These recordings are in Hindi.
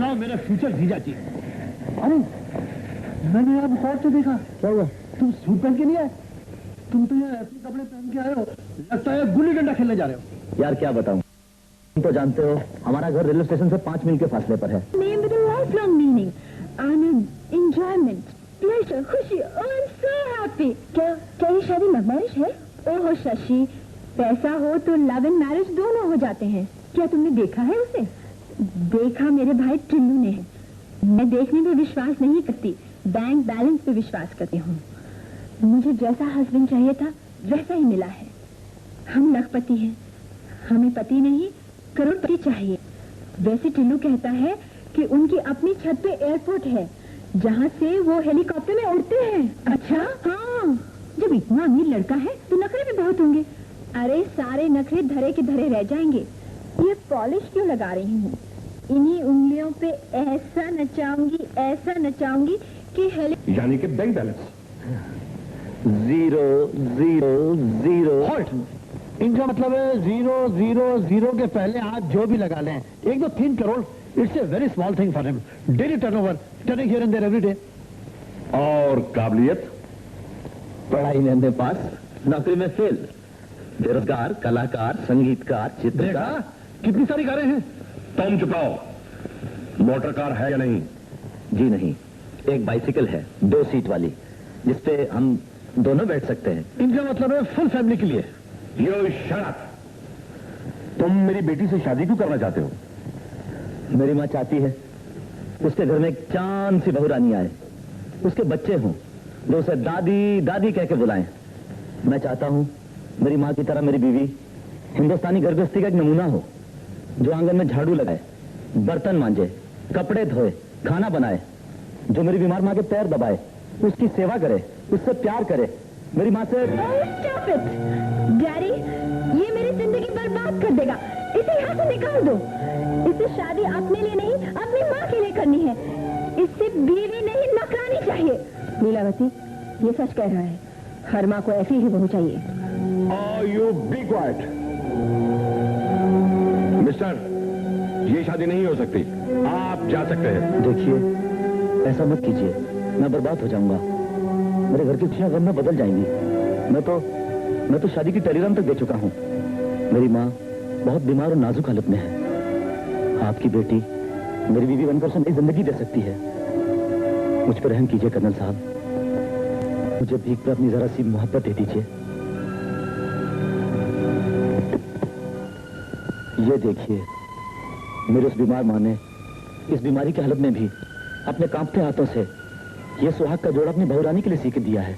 बताओ मेरे फ्यूचर जीजा जी। अरे मैंने अब गौर से देखा। क्या हुआ? तुम सूट पहन के नहीं आए? तुम तो यार ऐसे कपड़े पहन के आए हो, लगता है गुल्ली डंडा खेलने जा रहे हो। यार क्या बताऊं, तुम तो जानते हो हमारा घर रेलवे स्टेशन से 5 मील के फासले पर है। Name with a lifelong meaning, Anand, enjoyment, pleasure, खुशी। Oh, I'm so happy। क्या ये शादी लव मैरिज है? ओह शशि, पैसा हो तो लव एंड मैरिज दोनों हो जाते हैं। क्या तुमने देखा है उसे? देखा मेरे भाई टिल्लू ने है। मैं देखने पे विश्वास नहीं करती, बैंक बैलेंस पे विश्वास करती हूँ। मुझे जैसा हस्बैंड चाहिए था वैसा ही मिला है। हम लखपति हैं, हमें पति नहीं करोड़पति चाहिए। वैसे टिल्लू कहता है कि उनकी अपनी छत पे एयरपोर्ट है जहाँ से वो हेलीकॉप्टर में उड़ते हैं। अच्छा हाँ, जब इतना अमीर लड़का है तो नखरे भी बहुत होंगे। अरे सारे नखरे धरे के धरे रह जाएंगे। ये पॉलिश क्यों लगा रही हूँ? इन्हीं उंगलियों पे ऐसा नचाऊंगी कि यानी कि बैंक बैलेंस 0 0 0। इनका मतलब है 0 0 0 के पहले आप जो भी लगा लें, 1 2 3 crore, it's a very small thing for him. Daily turnover, turning here and there every day. और काबिलियत? पढ़ाई में पास, नौकरी में फेल, बेरोजगार, कलाकार, संगीतकार, चित्रकार। कितनी सारी कारें हैं। तुम चुपाओ, मोटर कार है या नहीं? जी नहीं, एक बाइसिकल है 2 सीट वाली, जिसपे हम दोनों बैठ सकते हैं। इनका मतलब है फुल फैमिली के लिए। यो शराब, तुम मेरी बेटी से शादी क्यों करना चाहते हो? मेरी माँ चाहती है उसके घर में एक चांद सी बहुरानी आए, उसके बच्चे हों जो उसे दादी दादी कह के बुलाएं। मैं चाहता हूं मेरी माँ की तरह मेरी बीवी हिंदुस्तानी घर गृहस्थी का एक नमूना हो, जो आंगन में झाड़ू लगाए, बर्तन मांजे, कपड़े धोए, खाना बनाए, जो मेरी बीमार माँ के पैर दबाए, उसकी सेवा करे, उससे प्यार करे। मेरी माँ से डैडी, ये मेरी जिंदगी बर्बाद कर देगा। इसे यहाँ से निकाल दो। इसे शादी अपने लिए नहीं, अपनी माँ के लिए करनी है। इससे बीवी नहीं नौकरानी चाहिए। लीलावती, ये सच कह रहा है। हर माँ को ऐसी ही बहू चाहिए। You B quite. मिस्टर, ये शादी नहीं हो सकती, आप जा सकते हैं। देखिए, ऐसा मत कीजिए, मैं बर्बाद हो जाऊंगा। मेरे घर की खुशियां गम में बदल जाएंगी। मैं तो शादी की टेलीग्राम तक दे चुका हूँ। मेरी माँ बहुत बीमार और नाजुक हालत में है। आपकी बेटी मेरी बीवी बनकर उसे नई जिंदगी दे सकती है। मुझ पर रहम कीजिए कर्नल साहब, मुझे भीख पर अपनी जरा सी मोहब्बत दे दीजिए। ये देखिए, मेरे उस बीमार माँ ने इस बीमारी की हालत में भी अपने कांपते हाथों से ये सुहाग का जोड़ा अपनी बहुरानी के लिए सीख दिया है।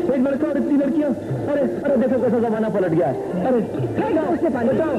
एक लड़का और इतनी लड़कियां। अरे अरे देखो कैसा जमाना पलट गया है। अरे उससे पानी बचाओ,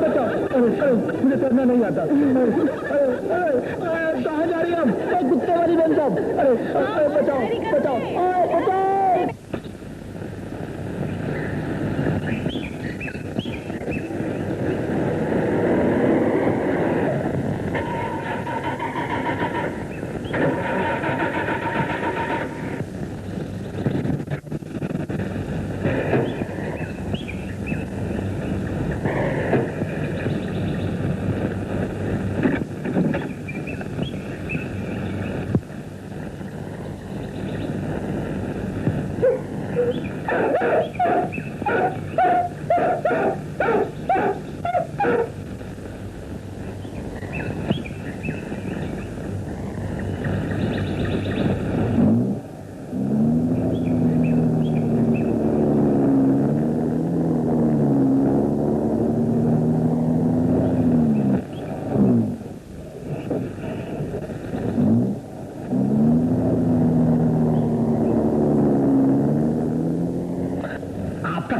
बचाओ। अरे मुझे तैरना नहीं आता। कहाँ जा रही है हम? कुत्ते वाली बन साहब। अरे बचाओ बचाओ बचाओ।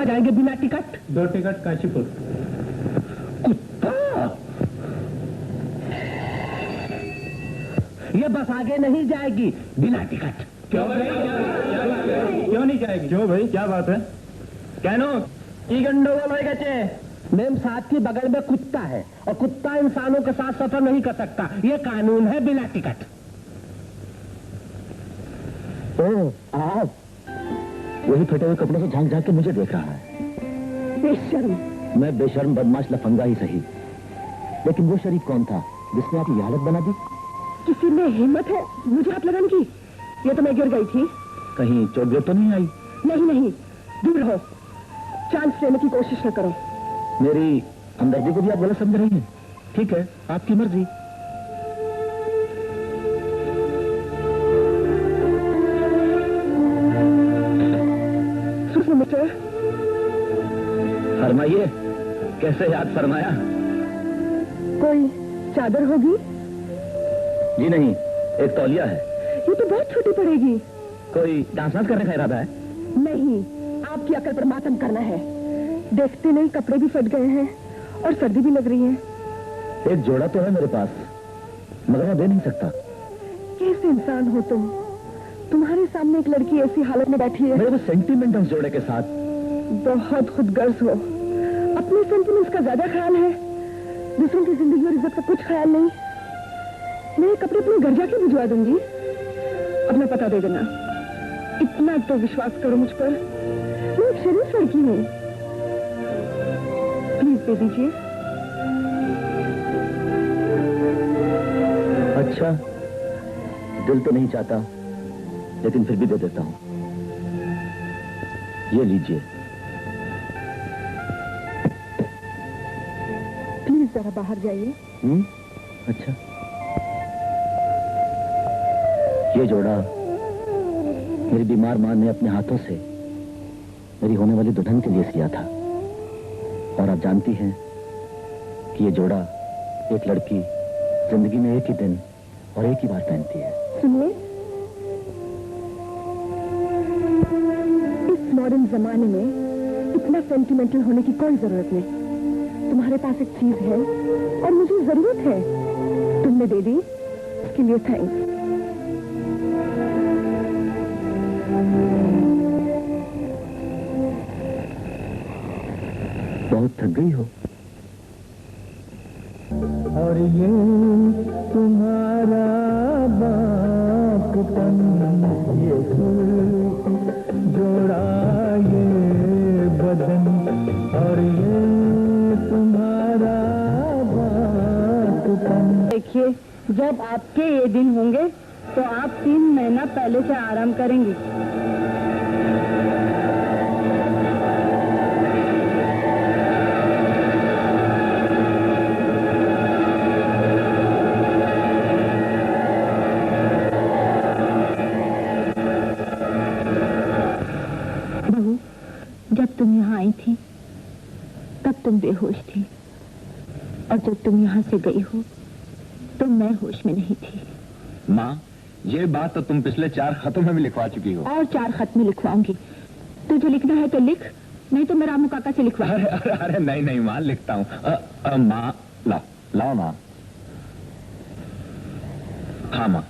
जाएंगे बिना टिकट? 2 टिकट काशीपुर। ये बस आगे नहीं जाएगी बिना टिकट। क्यों भाई, क्यों नहीं जाएगी? क्यों भाई, क्या बात है? कहनो ई गंडोगोल होएगा चे। मेम साथ की बगल में कुत्ता है और कुत्ता इंसानों के साथ सफर नहीं कर सकता। ये कानून है बिना टिकट। आप वही फटे हुए कपड़ों से झांक झांक के मुझे देख रहा है। बेशर्म, मैं बेशर्म बदमाश लफंगा ही सही, लेकिन वो शरीफ कौन था जिसने आपकी हालत बना दी? किसी में हिम्मत है मुझे हाथ लगाने की? ये तो मैं गिर गई थी। कहीं चोट तो नहीं आई? नहीं नहीं, दूर रहो, चांस लेने की कोशिश न करो। मेरी हमदर्दी को भी आप गलत समझ रही हैं। ठीक है, आपकी मर्जी। सुनो मिस्टर। फरमाइए, कैसे याद फरमाया? कोई चादर होगी? जी नहीं, एक तौलिया है। ये तो बहुत छोटी पड़ेगी। कोई डांस वांस करने का इरादा है? नहीं, आपकी अकल पर मातम करना है। देखते नहीं कपड़े भी फट गए हैं और सर्दी भी लग रही है। एक जोड़ा तो है मेरे पास, मगर मैं दे नहीं सकता। कैसे इंसान हो तुम? तुम्हारे सामने एक लड़की ऐसी हालत में बैठी है। मेरे को सेंटीमेंट उस जोड़े के साथ। बहुत खुदगर्ज हो, अपने सेंटीमेंट्स का ज्यादा ख्याल है, दूसरों की जिंदगी और इज्जत का कुछ ख्याल नहीं। मैं कपड़े अपने घर जाके भिजवा दूंगी, अपना पता दे देना। इतना तो विश्वास करो मुझ पर, मैं एक शरीफ लड़की हूँ। प्लीज दे दीजिए। अच्छा, दिल तो नहीं चाहता, लेकिन फिर भी दे देता हूँ। ये लीजिए। प्लीज जरा बाहर जाइए। अच्छा, ये जोड़ा मेरी बीमार मां ने अपने हाथों से मेरी होने वाली दुल्हन के लिए सिया था। और आप जानती हैं कि ये जोड़ा एक लड़की जिंदगी में एक ही दिन और एक ही बार पहनती है। सुनिए, इस मॉडर्न जमाने में इतना सेंटिमेंटल होने की कोई जरूरत नहीं। तुम्हारे पास एक चीज है और मुझे जरूरत है, तुमने दे दी, इसके लिए थैंक्स। बहुत थक गई हो। और ये तुम्हारा बापपन, ये जोड़ा ये बदन, और ये तुम्हारा बापपन। देखिए, जब आपके ये दिन होंगे तो आप 3 महीना पहले से आराम करेंगी। बहू, जब तुम यहाँ आई थी तब तुम बेहोश थी, और जब तुम यहाँ से गई हो तो मैं होश में नहीं थी। माँ, ये बात तो तुम पिछले 4 खतों में भी लिखवा चुकी हो। और 4 खत में लिखवाऊंगी। तुझे लिखना है तो लिख, नहीं तो मैं रामू काका से लिखवा। अरे अरे अरे नहीं नहीं माँ, लिखता हूँ। माँ, लाओ माँ। हाँ माँ।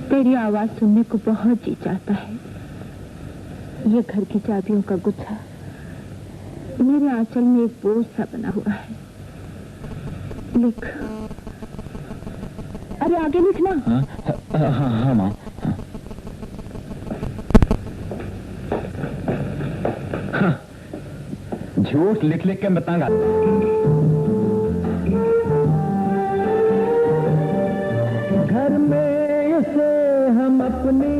तेरी आवाज सुनने को बहुत जी चाहता है। ये घर की चाबियों का गुच्छा मेरे आंचल में एक बोझ सा बना हुआ है। लिख। अरे आगे लिखना। हाँ माँ। झूठ लिख लिख के बताऊंगा। घर में इसे हम अपनी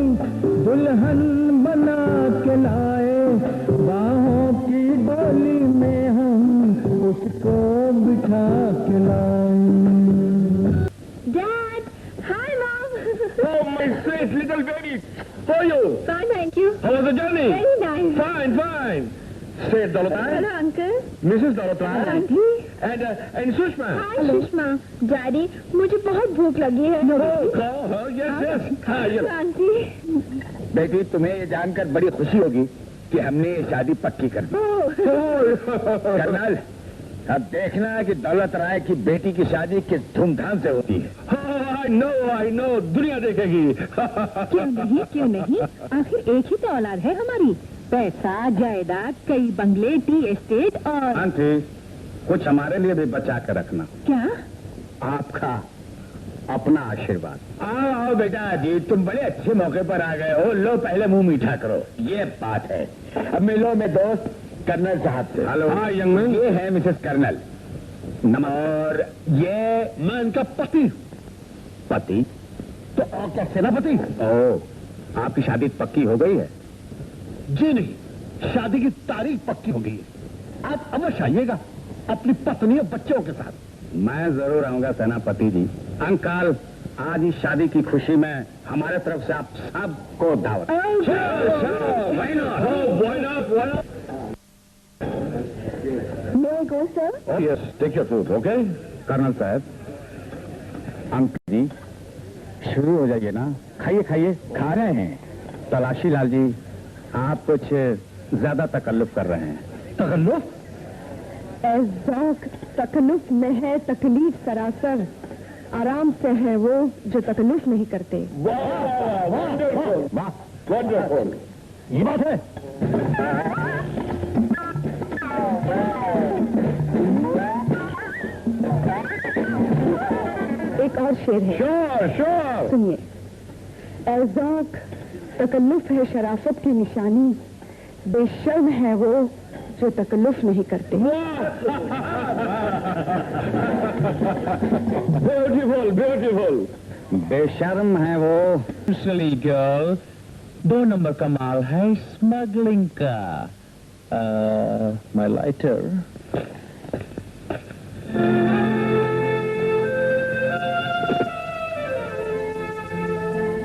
दुल्हन बना के लाए, बाहों की डोली में हम उसको बिठा के लाए। Dad, hi mom. Oh my sweet little baby, how are you? Fine, thank you. How was the journey? Very nice. Fine, fine. Say Dolotai, Hello uncle. Mrs. Dolotai, Auntie. and Sushma. Hi Sushma. Daddy, मुझे बहुत भूख लगी है। Oh, yes. हाँ, yes. आंटी। बेटी, तुम्हें ये जानकर बड़ी खुशी होगी कि हमने ये शादी पक्की कर दी। कर्नल, अब देखना कि दौलत राय की बेटी की शादी किस धूमधाम से होती है। I know, दुनिया देखेगी। क्यों नहीं, आखिर एक ही तो औलाद है हमारी। पैसा, जायदाद, कई बंगले, टी एस्टेट और आंटी, कुछ हमारे लिए भी बचा कर रखना। क्या? आपका अपना आशीर्वाद। आओ बेटा जी, तुम बड़े अच्छे मौके पर आ गए हो। लो पहले मुंह मीठा करो। ये बात है। अब मिलो में दोस्त, कर्नल साहब से। हेलो। हाँ यंग मैन। ये है मिसेस कर्नल। और ये मैं इनका पति। पति? तो और क्या, सेनापति? ओह, आपकी शादी पक्की हो गई है? जी नहीं, शादी की तारीख पक्की हो गई है। आप अवश्य आइएगा अपनी पत्नी और बच्चों के साथ। मैं जरूर आऊंगा सेनापति जी। अंकल, आज इस शादी की खुशी में हमारे तरफ से आप सबको दावत। May I go, sir? Yes, take your food, okay? Colonel साहब, अंकल जी, शुरू हो जाइए ना। खाइए खाइए। खा रहे हैं। तलाशी लाल जी, आप कुछ ज्यादा तकल्लुफ कर रहे हैं। तकल्लुफ? एज़ौक तकल्लुफ में है तकलीफ सरासर। आराम से है वो जो तकल्लुफ नहीं करते। वाह, वंडरफुल। ये बात है। एक और शेर है, श्योर श्योर। सुनिए। एज़ौक तकल्लुफ है शराफत की निशानी, बेशर्म है वो जो तकल्लुफ नहीं करते। Beautiful beautiful. बेशर्म है वो। गर्ल, 2 नंबर का माल है स्मगलिंग का। My lighter.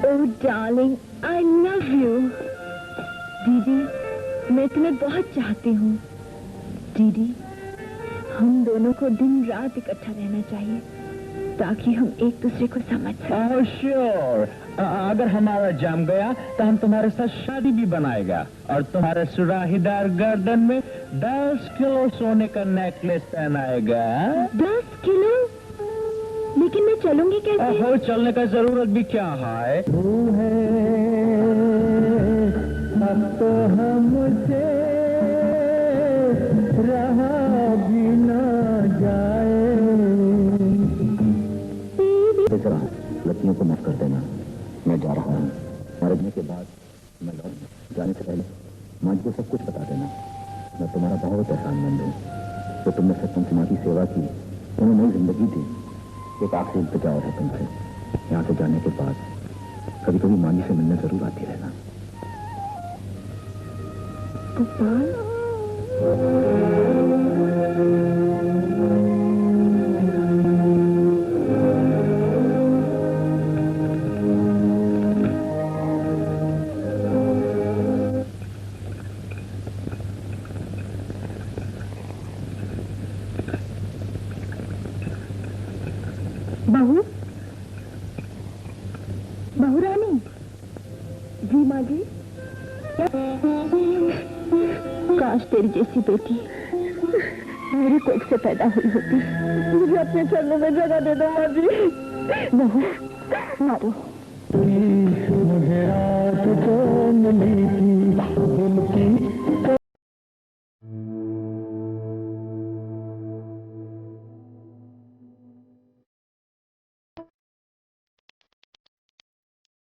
Oh darling, I love you. दीदी, मैं तुम्हें बहुत चाहती हूँ। दीदी, हम दोनों को दिन रात इकट्ठा रहना चाहिए ताकि हम एक दूसरे को समझ सकें। श्योर। अगर हमारा जम गया तो हम तुम्हारे साथ शादी भी बनाएगा और तुम्हारे सुराहीदार गर्दन में 10 किलो सोने का नेकलेस पहनाएगा। 10 किलो? लेकिन मैं चलूंगी कैसे? हो, चलने का जरूरत भी क्या है? अब तो हमसे रहा भी न जाए। बेचारा, लड़कियों को माफ कर देना। मैं जा रहा हूँ। मरने के बाद मैं लौट जाने से पहले माँ जी को सब कुछ बता देना। मैं तुम्हारा बहुत एहसानमंद हूँ। तो तुमने सचमुच माँ की सेवा की, उन्हें नई जिंदगी दी। एक आखिरी इल्तिजा और है तुमसे, यहाँ से जाने के बाद कभी कभी माँ जी से मिलने जरूर आती रहना। बहू, बहू रानी जी। माँ जी, काश तेरी जैसी बेटी मेरी कोख से पैदा हुई होती। मुझे अपने चरणों में जगह दे दो माँ जी। बहू, मारो। मुझे रात को मिली थी दिल की